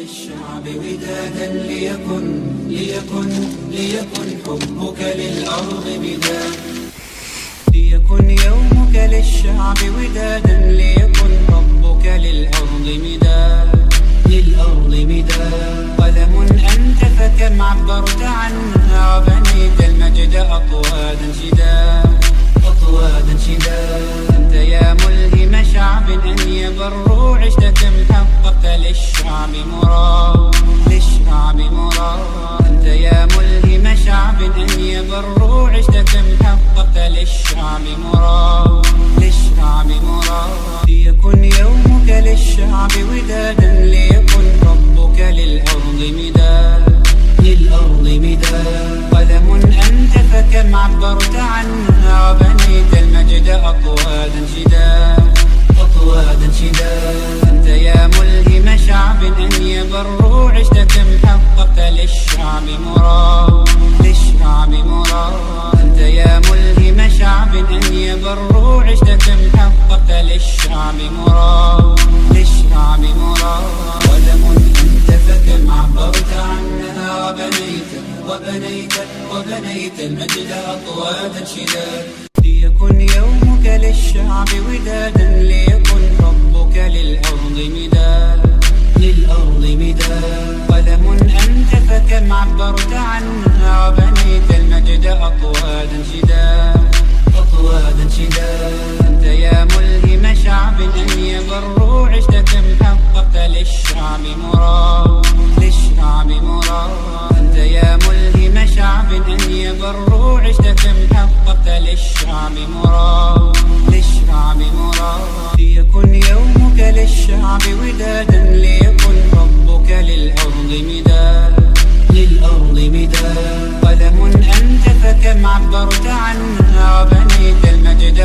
للشعب ودادا ليكن حبك للأرض مداد. ليكن يومك للشعب ودادا ليكن حبك للأرض مداد. قلم أنت فكم عبرت عنها وبنيت المجد أطوادا شداد. أنت يا ملهم شعب أن يبروا عشت كم حققت للشعب مراد. أنت يا ملهم شعب أن يبروا عشت كم حققت للشعب مراد. ليكن يومك للشعب ودادا ليكن حبك للأرض مداد. قلم أنت فكم عبرت عنها وبنيت المجد أطوادا شداد. أنت يا ملهم شعب أن يبروا عشت كم حققت للشعب مراد. أنت يا ملهم شعب أن يبروا عشت كم حققت للشعب مراد. قلم أنت فكم عبرت عنها وبنيت المجد أطوادا شداد. ليكن يومك للشعب ودادا ليكن حبك للأرض مداد. قلم أنت فكم عبرت عنها وبنيت المجد أطوادا شداد. أنت يا ملهم شعب أن يبروا عشت كم حققت للشعب مراد. أنت يا ملهم شعب أن يبروا عشت كم حققت للشعب مراد. ليكن يومك للشعب ودادا ليكن حبك للأرض مداد. قلم أنت فكم عبرت عنها وبنيت المجد